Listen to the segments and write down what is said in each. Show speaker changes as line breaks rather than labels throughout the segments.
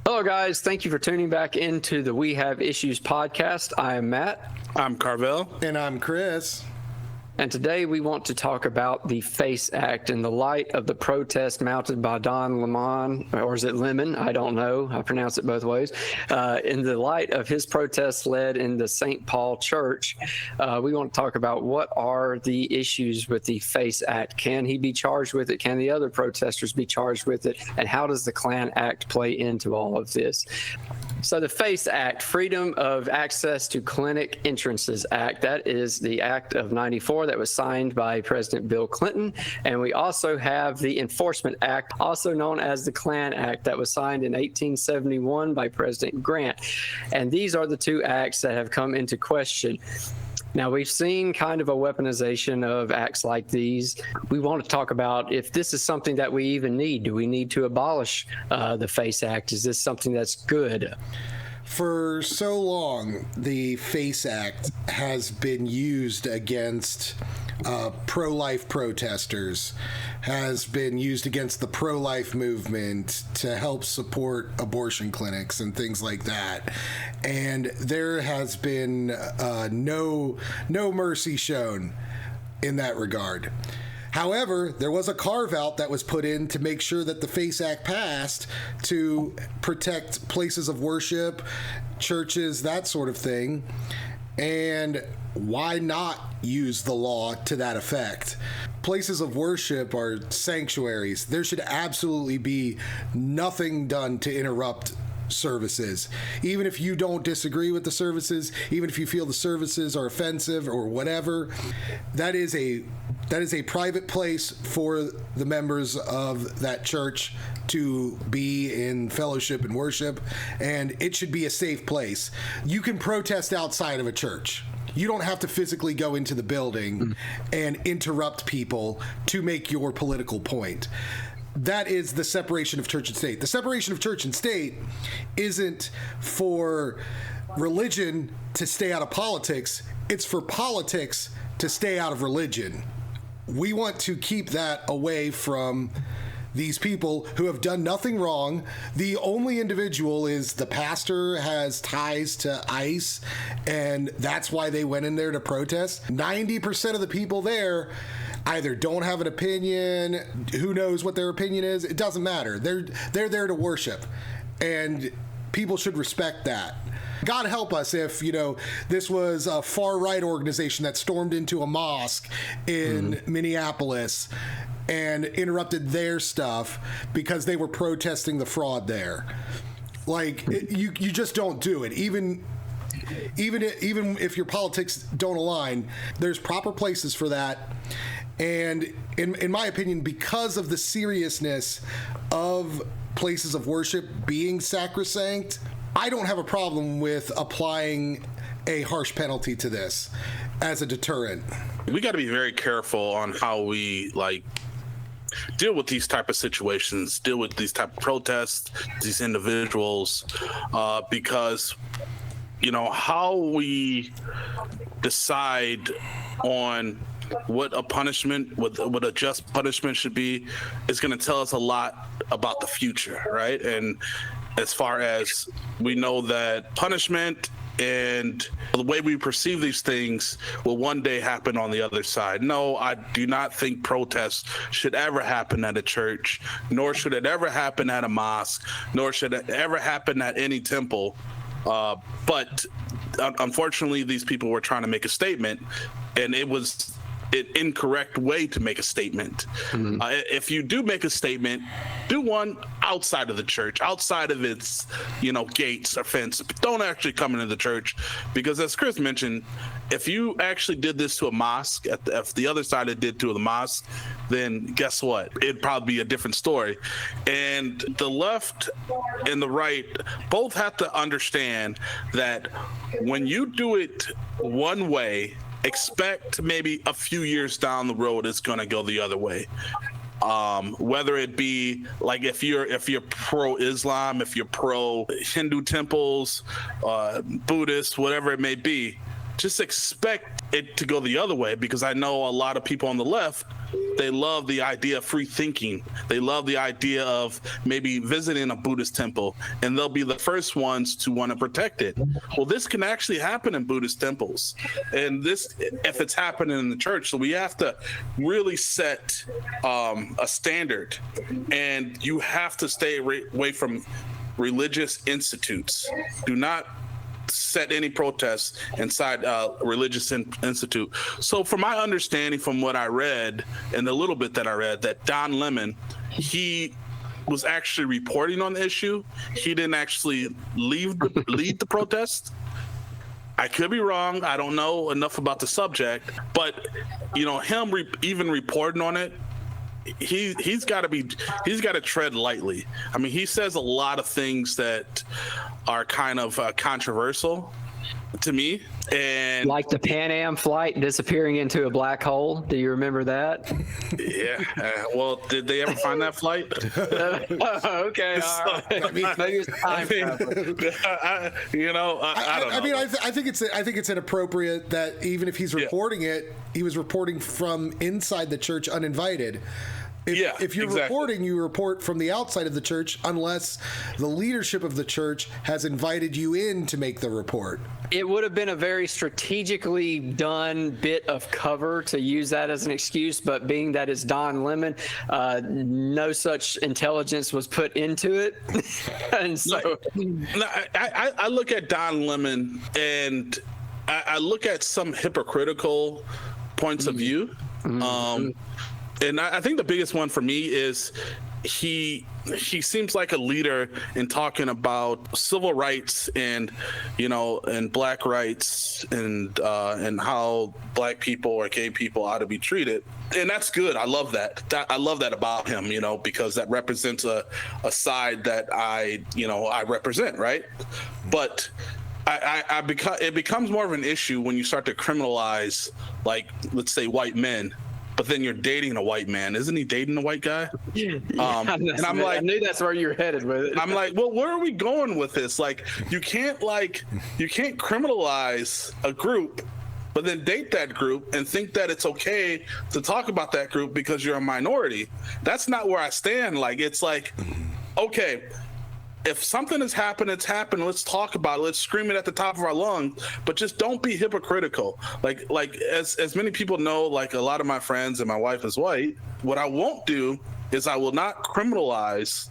Hello, guys. Thank you for tuning back into the We Have Issues podcast. I am Matt.
I'm Carvell.
And I'm Chris.
And today we want to talk about the FACE Act in the light of the protest mounted by Don Lemon, or is it Lemon? I don't know. I pronounce it both ways. In the light of his protests led in the St. Paul Church, we want to talk about what are the issues with the FACE Act. Can he be charged with it? Can the other protesters be charged with it? And how does the Klan Act play into all of this? So the FACE Act, Freedom of Access to Clinic Entrances Act, that is the Act of 94 that was signed by President Bill Clinton. And we also have the Enforcement Act, also known as the Klan Act, that was signed in 1871 by President Grant. And these are the two acts that have come into question. Now, we've seen kind of a weaponization of acts like these. We want to talk about if this is something that we even need. Do we need to abolish the FACE Act? Is this something that's good?
For so long, the FACE Act has been used against pro-life protesters, has been used against the pro-life movement to help support abortion clinics and things like that. And there has been no mercy shown in that regard. However, there was a carve-out that was put in to make sure that the FACE Act passed to protect places of worship, churches, that sort of thing. And why not use the law to that effect? Places of worship are sanctuaries. There should absolutely be nothing done to interrupt services. Even if you don't disagree with the services, even if you feel the services are offensive or whatever, that is a private place for the members of that church to be in fellowship and worship, and it should be a safe place. You can protest outside of a church. You don't have to physically go into the building and interrupt people to make your political point. That is the separation of church and state. The separation of church and state isn't for religion to stay out of politics. It's for politics to stay out of religion. We want to keep that away from these people who have done nothing wrong. The only individual is the pastor has ties to ICE, and that's why they went in there to protest. 90% of the people there either don't have an opinion, who knows what their opinion is, it doesn't matter. They're there to worship, and people should respect that. God help us if, this was a far-right organization that stormed into a mosque in Minneapolis and interrupted their stuff because they were protesting the fraud there. You just don't do it. Even if your politics don't align, there's proper places for that. And in my opinion, because of the seriousness of places of worship being sacrosanct, I don't have a problem with applying a harsh penalty to this as a deterrent.
We got to be very careful on how we deal with these type of situations, deal with these type of protests, these individuals, because how we decide on what a punishment, what a just punishment should be, is going to tell us a lot about the future, right? And as far as we know that punishment and the way we perceive these things will one day happen on the other side. No, I do not think protests should ever happen at a church, nor should it ever happen at a mosque, nor should it ever happen at any temple. But unfortunately, these people were trying to make a statement, and it was an incorrect way to make a statement. If you do make a statement, do one outside of the church, outside of its, gates or fence. Don't actually come into the church, because as Chris mentioned, if you actually did this to a mosque, if the other side had did to the mosque, then guess what? It'd probably be a different story. And the left and the right both have to understand that when you do it one way, expect maybe a few years down the road it's going to go the other way. Whether it be if you're pro-Islam, if you're pro-Hindu temples, Buddhist, whatever it may be, just expect it to go the other way, because I know a lot of people on the left, they love the idea of free thinking. They love the idea of maybe visiting a Buddhist temple, and they'll be the first ones to want to protect it. Well, this can actually happen in Buddhist temples, and this, if it's happening in the church, so we have to really set a standard, and you have to stay away from religious institutes. Do not set any protests inside religious institute. So from my understanding, from what I read and the little bit that I read, that Don Lemon, he was actually reporting on the issue. He didn't actually lead the protest. I could be wrong. I don't know enough about the subject, but him even reporting on it, he's got to tread lightly. I mean, he says a lot of things that are kind of controversial to me, and
like the Pan Am flight disappearing into a black hole. Do you remember that?
Yeah. Well, did they ever find that flight?
Okay. All right. Maybe it's time travel.
I don't know.
I mean, I think it's inappropriate that even if he's reporting it, he was reporting from inside the church uninvited. If you're reporting, you report from the outside of the church, unless the leadership of the church has invited you in to make the report.
It would have been a very strategically done bit of cover to use that as an excuse, but being that it's Don Lemon, no such intelligence was put into it. And so
I look at Don Lemon, and I look at some hypocritical points of view. And I think the biggest one for me is he seems like a leader in talking about civil rights and black rights and how black people or gay people ought to be treated. And that's good. I love that. I love that about him, because that represents a side that I represent, right? But it becomes more of an issue when you start to criminalize, like, let's say, white men. But then you're dating a white man. Isn't he dating a white guy?
Yeah,
and I'm like,
I knew that's where you're headed with it.
I'm like, well, where are we going with this? Like, you can't criminalize a group, but then date that group and think that it's okay to talk about that group because you're a minority. That's not where I stand. Like, it's like, okay, if something has happened, it's happened. Let's talk about it. Let's scream it at the top of our lungs, but just don't be hypocritical. Like as many people know, like a lot of my friends and my wife is white. What I won't do is I will not criminalize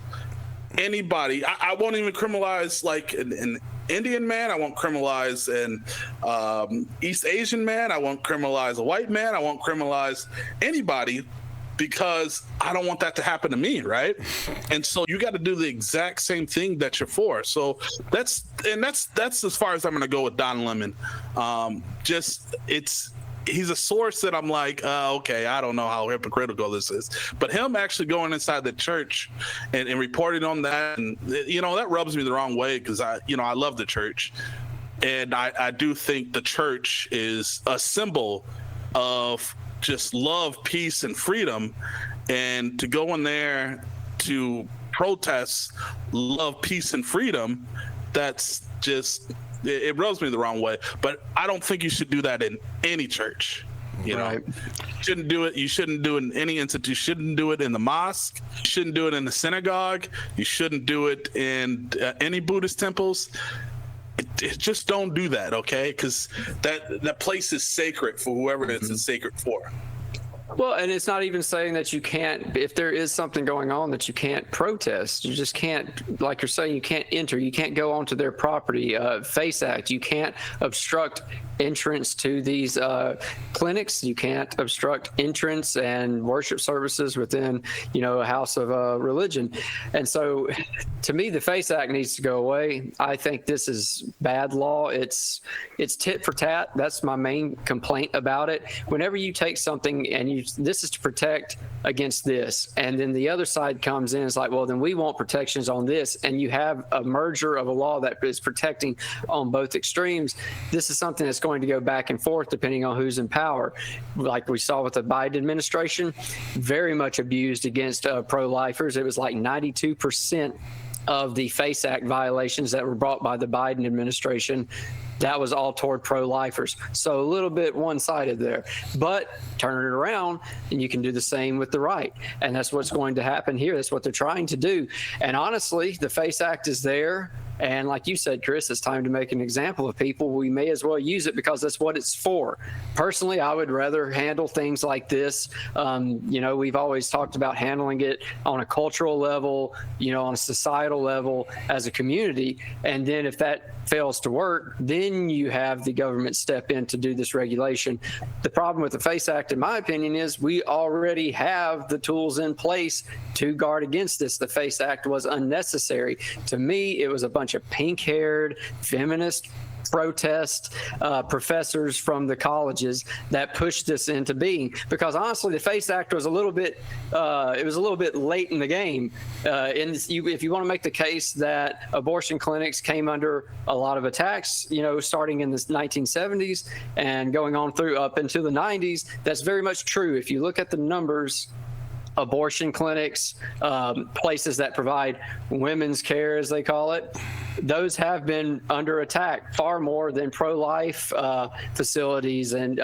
anybody. I won't even criminalize like an Indian man. I won't criminalize an East Asian man. I won't criminalize a white man. I won't criminalize anybody, because I don't want that to happen to me, right? And so you got to do the exact same thing that you're for. So that's as far as I'm going to go with Don Lemon. He's a source that I'm like, okay, I don't know how hypocritical this is. But him actually going inside the church and reporting on that, and that rubs me the wrong way, because I love the church, and I do think the church is a symbol of just love, peace, and freedom, and to go in there to protest love, peace, and freedom, that's just, it rubs me the wrong way. But I don't think you should do that in any church. You shouldn't do it. You shouldn't do it in any institute. You shouldn't do it in the mosque. You shouldn't do it in the synagogue. You shouldn't do it in any Buddhist temples. Just don't do that, okay? Because that place is sacred for whoever it's sacred for.
Well, and it's not even saying that you can't, if there is something going on, that you can't protest. You just can't, like you're saying, you can't enter. You can't go onto their property. FACE Act. You can't obstruct entrance to these clinics. You can't obstruct entrance and worship services within, a house of religion. And so, to me, the FACE Act needs to go away. I think this is bad law. It's tit for tat. That's my main complaint about it. Whenever you take something and this is to protect against this, and then the other side comes in, it's like, well, then we want protections on this, and you have a merger of a law that is protecting on both extremes. This is something that's going to go back and forth depending on who's in power. Like we saw with the Biden administration, very much abused against pro-lifers. It was like 92% of the FACE Act violations that were brought by the Biden administration that was all toward pro-lifers. So a little bit one-sided there. But turn it around, and you can do the same with the right. And that's what's going to happen here. That's what they're trying to do. And honestly, the FACE Act is there. And like you said, Chris, it's time to make an example of people. We may as well use it because that's what it's for. Personally, I would rather handle things like this. We've always talked about handling it on a cultural level, on a societal level as a community. And then if that fails to work, then you have the government step in to do this regulation. The problem with the FACE Act, in my opinion, is we already have the tools in place to guard against this. The FACE Act was unnecessary. To me, it was a bunch of pink-haired feminist protest professors from the colleges that pushed this into being, because honestly the FACE Act was a little bit late in the game. If you want to make the case that abortion clinics came under a lot of attacks, starting in the 1970s and going on through up into the 90s, that's very much true. If you look at the numbers, abortion clinics, places that provide women's care, as they call it, those have been under attack far more than pro-life facilities and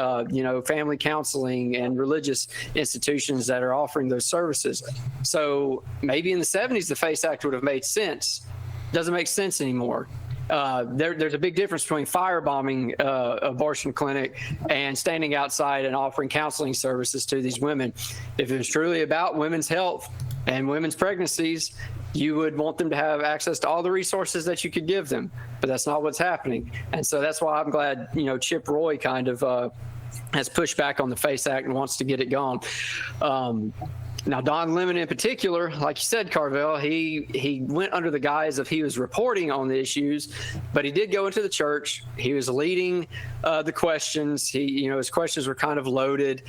family counseling and religious institutions that are offering those services. So maybe in the 70s the FACE Act would have made sense. Doesn't make sense anymore. There's a big difference between firebombing abortion clinic and standing outside and offering counseling services to these women. If it was truly about women's health and women's pregnancies, you would want them to have access to all the resources that you could give them, but that's not what's happening. And so that's why I'm glad, Chip Roy kind of has pushed back on the FACE Act and wants to get it gone. Now, Don Lemon in particular, like you said, Carvell, he went under the guise of he was reporting on the issues, but he did go into the church. He was leading the questions. His questions were kind of loaded.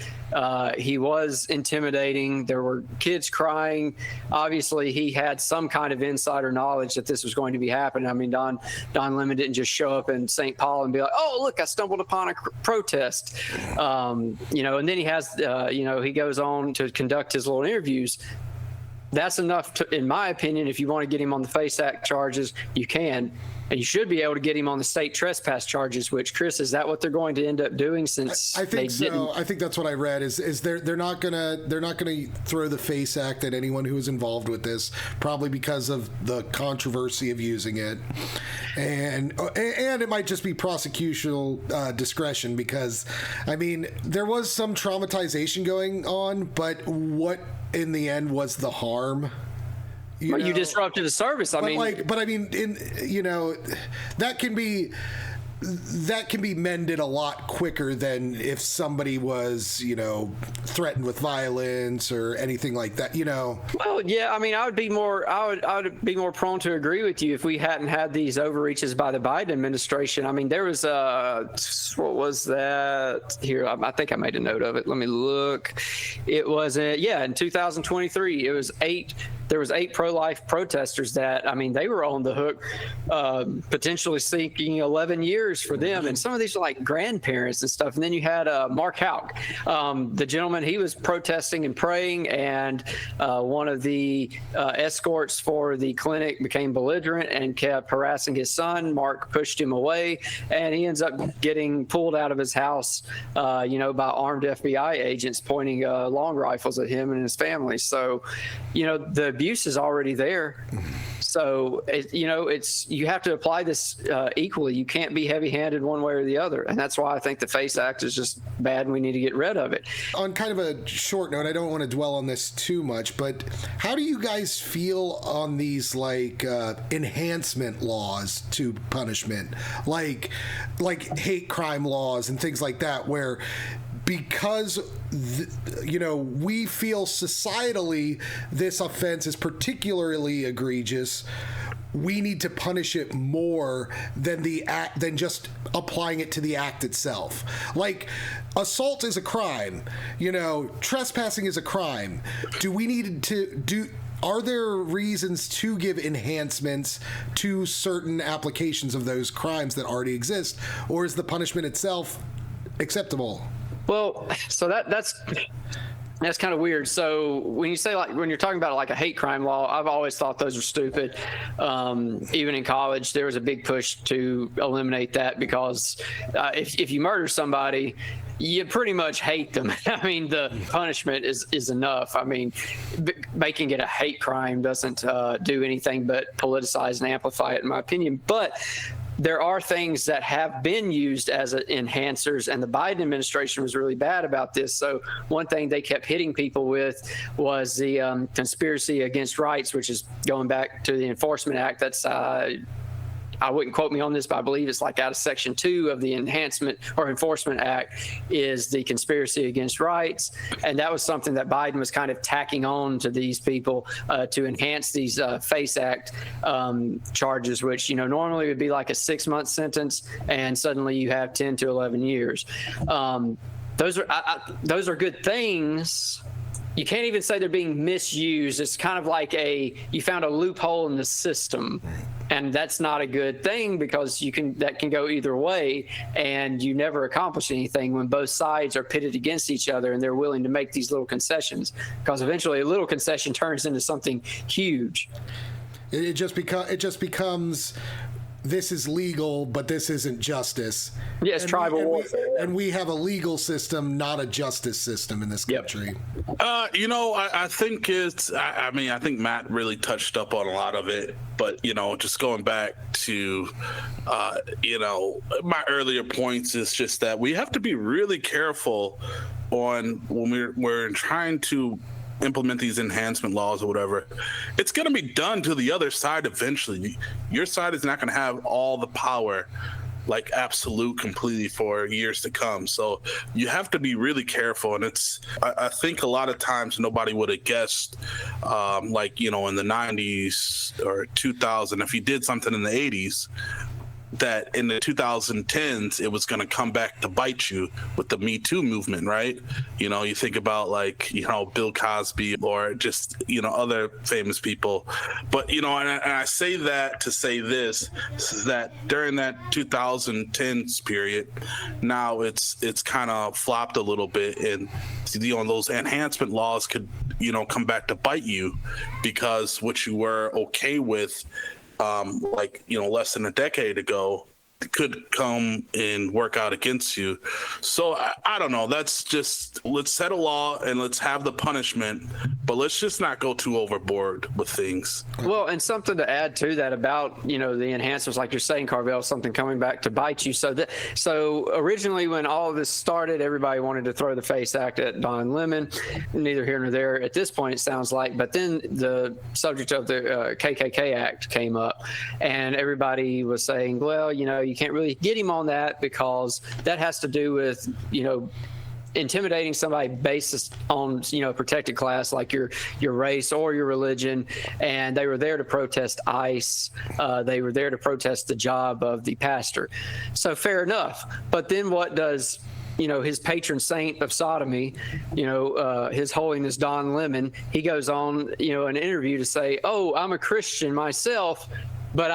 He was intimidating. There were kids crying. Obviously, he had some kind of insider knowledge that this was going to be happening. I mean, Don Lemon didn't just show up in St. Paul and be like, "Oh, look, I stumbled upon a protest." And then he has, he goes on to conduct his little interviews. That's enough in my opinion. If you want to get him on the FACE Act charges, you can, and you should be able to get him on the state trespass charges. Which, Chris, is that what they're going to end up doing? Since
I think so. I think that's what I read. Is they're not gonna throw the FACE Act at anyone who is involved with this, probably because of the controversy of using it, and it might just be prosecutorial discretion, because I mean there was some traumatization going on, but what in the end was the harm?
You disrupted the service.
That can be mended a lot quicker than if somebody was, threatened with violence or anything like that,
Well, yeah, I mean, I would be more prone to agree with you if we hadn't had these overreaches by the Biden administration. I mean, there was what was that? Here, I think I made a note of it. Let me look. It was in 2023. There was 8 pro-life protesters that, I mean, they were on the hook, potentially seeking 11 years for them. And some of these are like grandparents and stuff. And then you had Mark Houck, the gentleman, he was protesting and praying, and one of the escorts for the clinic became belligerent and kept harassing his son. Mark pushed him away, and he ends up getting pulled out of his house, by armed FBI agents pointing long rifles at him and his family. So, the abuse is already there. So, you have to apply this equally. You can't be heavy-handed one way or the other. And that's why I think the FACE Act is just bad and we need to get rid of it.
On kind of a short note, I don't want to dwell on this too much, but how do you guys feel on these enhancement laws to punishment? Like hate crime laws and things like that, where because we feel societally this offense is particularly egregious, we need to punish it more than than just applying it to the act itself. Like, assault is a crime, trespassing is a crime. Are there reasons to give enhancements to certain applications of those crimes that already exist, or is the punishment itself acceptable?
Well, so that's That's kind of weird. So when you say, like, when you're talking about like a hate crime law, I've always thought those are stupid. Even in college, there was a big push to eliminate that because if you murder somebody, you pretty much hate them. I mean, the punishment is enough. I mean, making it a hate crime doesn't do anything but politicize and amplify it, in my opinion. But there are things that have been used as enhancers, and the Biden administration was really bad about this. So one thing they kept hitting people with was the conspiracy against rights, which is going back to the Enforcement Act. That's I wouldn't quote me on this, but I believe it's like out of Section 2 of the Enhancement or Enforcement Act is the conspiracy against rights. And that was something that Biden was kind of tacking on to these people to enhance these FACE Act charges, which, you know, normally would be like a 6-month sentence, and suddenly you have 10 to 11 years. Those are good things. You can't even say they're being misused. It's kind of like you found a loophole in the system, and that's not a good thing because that can go either way, and you never accomplish anything when both sides are pitted against each other and they're willing to make these little concessions, because eventually a little concession turns into something huge.
It just becomes this is legal, but this isn't justice.
Yes, tribal warfare.
And we have a legal system, not a justice system in this country.
You know, I think I think Matt really touched up on a lot of it, but, you know, just going back to, you know, my earlier points is just that we have to be really careful on when we're trying to implement these enhancement laws or whatever. It's going to be done to the other side eventually. Your side is not going to have all the power, like absolute completely, for years to come. So you have to be really careful. And I think a lot of times nobody would have guessed, like, you know, in the 90s or 2000, if you did something in the 80s, that in the 2010s it was going to come back to bite you with the Me Too movement, right? You know, you think about, like, you know, Bill Cosby or just, you know, other famous people. But, you know, and I say that to say this is that during that 2010s period, now it's kind of flopped a little bit, and, you know, those enhancement laws could, you know, come back to bite you because what you were okay with, like, you know, less than a decade ago, could come and work out against you. So I don't know. That's just, let's set a law and let's have the punishment, but let's just not go too overboard with things.
Well, and something to add to that about, you know, the enhancements, like you're saying, Carvell, something coming back to bite you. So originally when all of this started, everybody wanted to throw the FACE Act at Don Lemon. Neither here nor there at this point, it sounds like. But then the subject of the KKK Act came up, and everybody was saying, well, you know, you can't really get him on that because that has to do with, you know, intimidating somebody based on, you know, a protected class like your race or your religion. And they were there to protest ICE. They were there to protest the job of the pastor. So fair enough. But then what does, you know, his patron saint of sodomy, you know, His Holiness Don Lemon, he goes on, you know, an interview to say, oh, I'm a Christian myself, but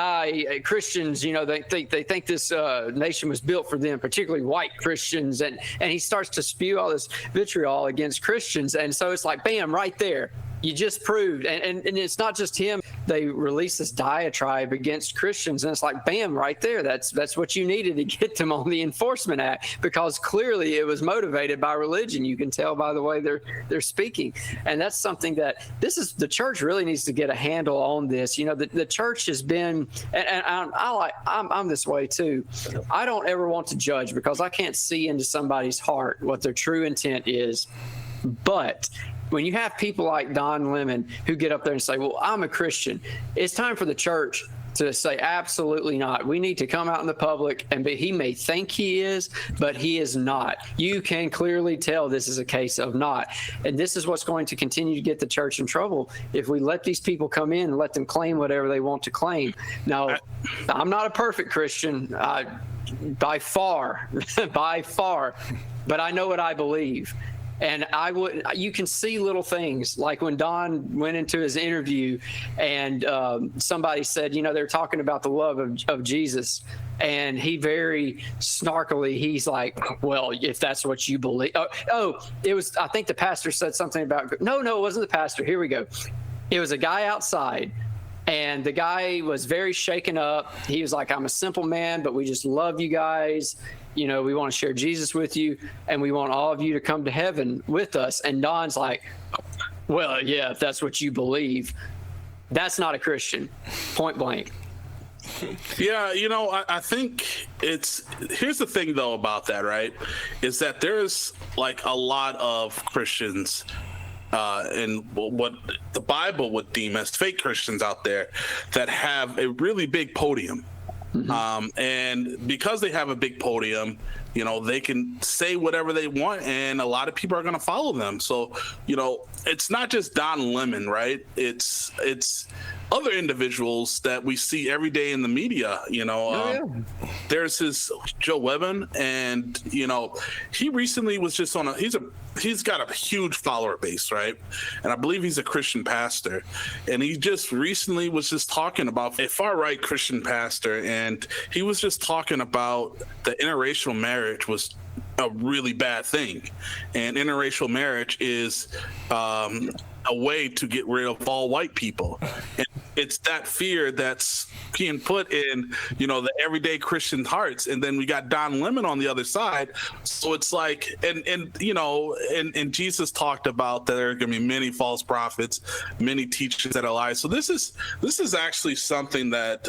Christians, you know, they think this nation was built for them, particularly white Christians. And he starts to spew all this vitriol against Christians. And so it's like, bam, right there. You just proved. And it's not just him. They released this diatribe against Christians, and it's like, bam, right there. That's what you needed to get them on the Enforcement Act, because clearly it was motivated by religion. You can tell by the way they're speaking. And that's something that the church really needs to get a handle on this. You know, the church has been, and I'm this way too. I don't ever want to judge because I can't see into somebody's heart what their true intent is. But when you have people like Don Lemon who get up there and say, well, I'm a Christian, it's time for the church to say, absolutely not. We need to come out in the public, and he may think he is, but he is not. You can clearly tell this is a case of not. And this is what's going to continue to get the church in trouble if we let these people come in and let them claim whatever they want to claim. Now, I'm not a perfect Christian, by far, but I know what I believe. And you can see little things like when Don went into his interview and somebody said, you know, they're talking about the love of Jesus. And he very snarkily, he's like, well, if that's what you believe. It was, I think the pastor said something about, no, it wasn't the pastor. Here we go. It was a guy outside, and the guy was very shaken up. He was like, I'm a simple man, but we just love you guys. We want to share Jesus with you, and we want all of you to come to heaven with us. And Don's like, well, yeah, if that's what you believe. That's not a Christian, point blank.
Yeah, I think here's the thing though about that, right? Is that there's like a lot of Christians and what the Bible would deem as fake Christians out there that have a really big podium. And because they have a big podium, they can say whatever they want, and a lot of people are going to follow them. So, it's not just Don Lemon, right? It's other individuals that we see every day in the media. There's this Joe Webbon, and he recently was just on he's got a huge follower base, right? And I believe he's a Christian pastor, and he just recently was just talking about a far-right Christian pastor, and he was just talking about the interracial marriage was a really bad thing, and interracial marriage is a way to get rid of all white people. And it's that fear that's being put in, the everyday Christian hearts. And then we got Don Lemon on the other side. So it's like, and Jesus talked about that there are going to be many false prophets, many teachers that are lies. So this is actually something that,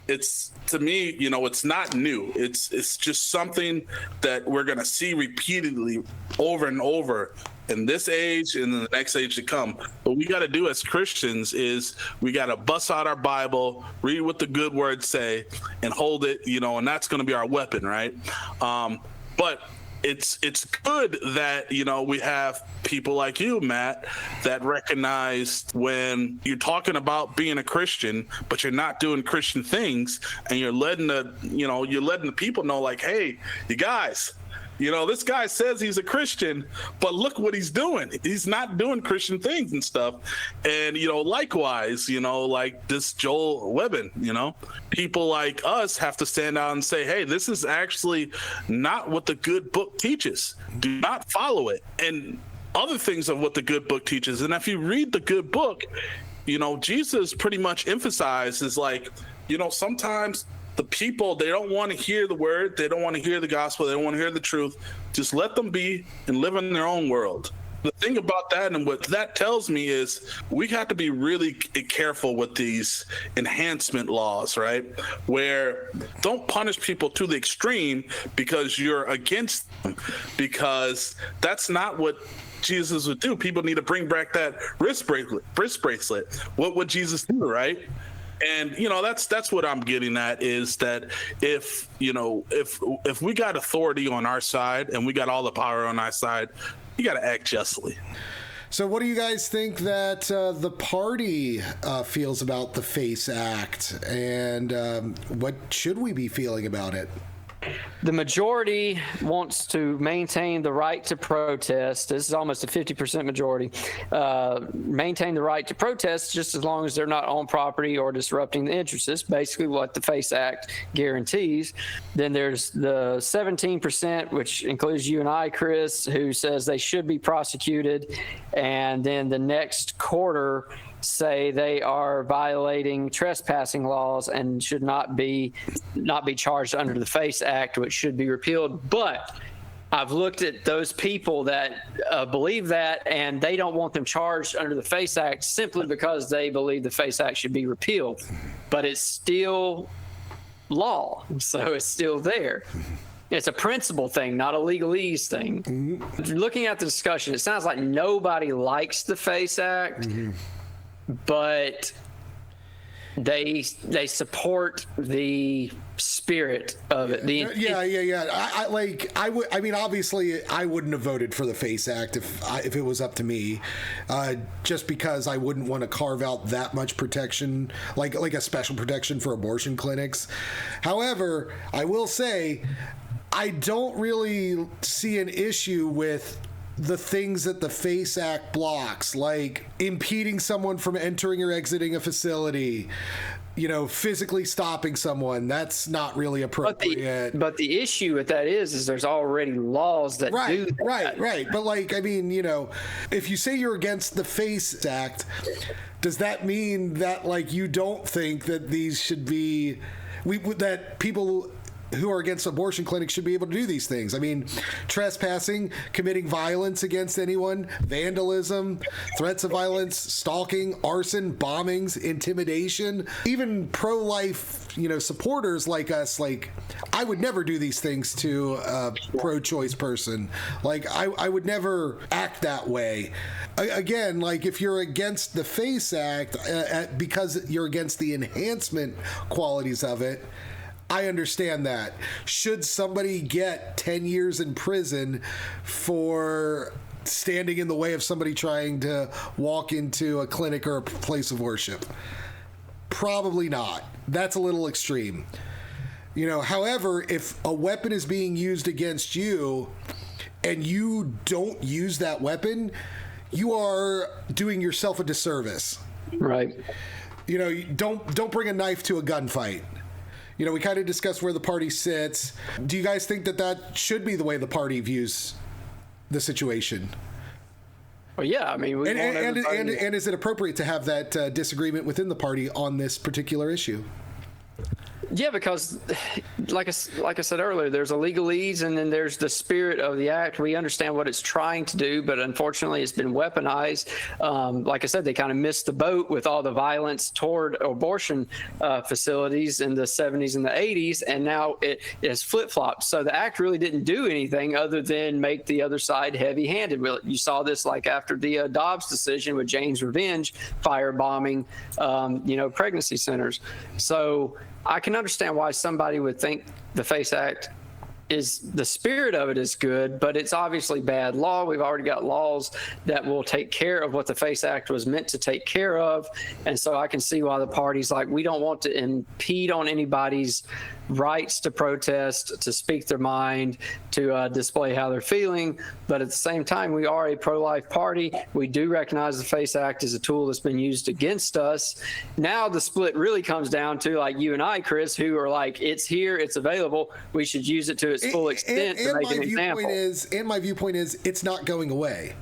it's, to me, it's not new. It's just something that we're going to see repeatedly over and over in this age and in the next age to come. What we got to do as Christians is we got to bust out our Bible, read what the good words say, and hold it, and that's going to be our weapon, right? But it's good that we have people like you, Matt, that recognize when you're talking about being a Christian, but you're not doing Christian things, and you're letting the people know, like, hey, you guys, this guy says he's a Christian, but look what he's doing. He's not doing Christian things and stuff. And, likewise, like this Joel Webbon, people like us have to stand out and say, hey, this is actually not what the good book teaches. Do not follow it. And other things of what the good book teaches. And if you read the good book, Jesus pretty much emphasizes, like, sometimes the people, they don't want to hear the word, they don't want to hear the gospel, they don't want to hear the truth. Just let them be and live in their own world. The thing about that, and what that tells me, is we have to be really careful with these enhancement laws, right? Where don't punish people to the extreme because you're against them, because that's not what Jesus would do. People need to bring back that wrist bracelet. What would Jesus do, right? And that's what I'm getting at, is that if we got authority on our side and we got all the power on our side, you got to act justly.
So what do you guys think that the party feels about the FACE Act, and what should we be feeling about it?
The majority wants to maintain the right to protest. This is almost a 50% majority. Maintain the right to protest just as long as they're not on property or disrupting the interests. That's basically what the FACE Act guarantees. Then there's the 17%, which includes you and I, Chris, who says they should be prosecuted. And then the next quarter say they are violating trespassing laws and should not be charged under the FACE Act, which should be repealed. But I've looked at those people that believe that, and they don't want them charged under the FACE Act simply because they believe the FACE Act should be repealed. But it's still law, so it's still there. It's a principle thing, not a legalese thing. Mm-hmm. Looking at the discussion, it sounds like nobody likes the FACE Act. Mm-hmm. But they support the spirit of it. I mean, obviously, I wouldn't have voted for the FACE Act if it was up to me,
just because I wouldn't want to carve out that much protection, like a special protection for abortion clinics. However, I will say, I don't really see an issue with the things that the FACE Act blocks, like impeding someone from entering or exiting a facility, physically stopping someone, that's not really appropriate.
But the issue with that is there's already laws that do that.
Right. But like, I mean, if you say you're against the FACE Act, does that mean that like you don't think that these should be, that people who are against abortion clinics should be able to do these things? I mean, trespassing, committing violence against anyone, vandalism, threats of violence, stalking, arson, bombings, intimidation, even pro-life, supporters like us, like, I would never do these things to a pro-choice person. Like, I would never act that way. Again, like, if you're against the FACE Act because you're against the enhancement qualities of it, I understand that. Should somebody get 10 years in prison for standing in the way of somebody trying to walk into a clinic or a place of worship? Probably not. That's a little extreme. However, if a weapon is being used against you and you don't use that weapon, you are doing yourself a disservice.
Right.
Don't bring a knife to a gunfight. We kind of discussed where the party sits. Do you guys think that should be the way the party views the situation?
Well, yeah. I mean,
and is it appropriate to have that disagreement within the party on this particular issue?
Yeah, because like I said earlier, there's a legalese and then there's the spirit of the act. We understand what it's trying to do, but unfortunately it's been weaponized. Like I said, they kind of missed the boat with all the violence toward abortion facilities in the 70s and the 80s, and now it is flip-flopped. So the act really didn't do anything other than make the other side heavy-handed. You saw this like after the Dobbs decision with Jane's Revenge firebombing, pregnancy centers. So I can understand why somebody would think the FACE Act the spirit of it is good, but it's obviously bad law. We've already got laws that will take care of what the FACE Act was meant to take care of. And so I can see why the party's like, we don't want to impede on anybody's rights to protest, to speak their mind, to display how they're feeling. But at the same time, we are a pro-life party. We do recognize the FACE Act as a tool that's been used against us. Now the split really comes down to like you and I, Chris, who are like, it's here, it's available. We should use it to its full extent to make an example.
And my viewpoint is it's not going away.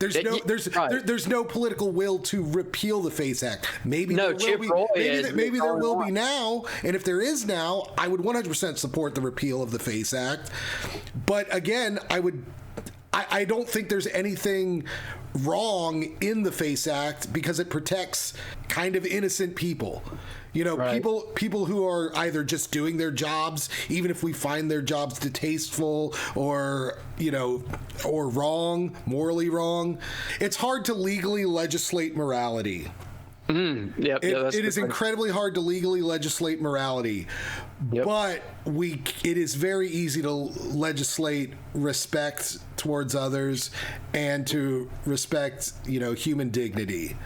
There's no political will to repeal the FACE Act. Maybe there will be now, and if there is now, I would 100% support the repeal of the FACE Act. But again, I don't think there's anything wrong in the FACE Act because it protects kind of innocent people. Right. People who are either just doing their jobs, even if we find their jobs distasteful or wrong, morally wrong. It's hard to legally legislate morality.
It
is incredibly hard to legally legislate morality, but it is very easy to legislate respect towards others and to respect, human dignity.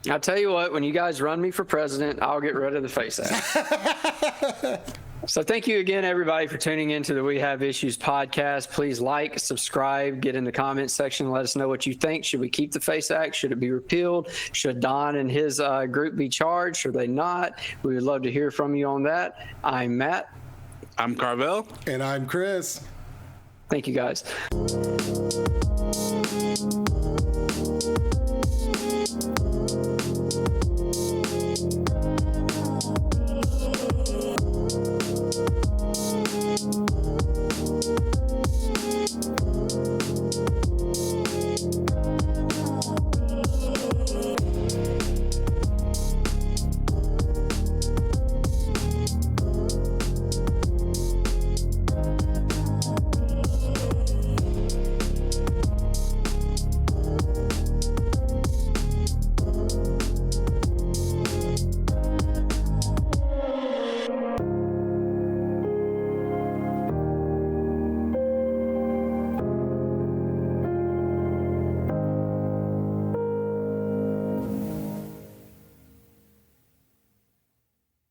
I'll tell you what, when you guys run me for president, I'll get rid of the FACE Act. So thank you again, everybody, for tuning into the We Have Issues podcast. Please like, subscribe, get in the comments section. Let us know what you think. Should we keep the FACE Act? Should it be repealed? Should Don and his group be charged? Should they not? We would love to hear from you on that. I'm Matt.
I'm Carvell.
And I'm Chris.
Thank you, guys.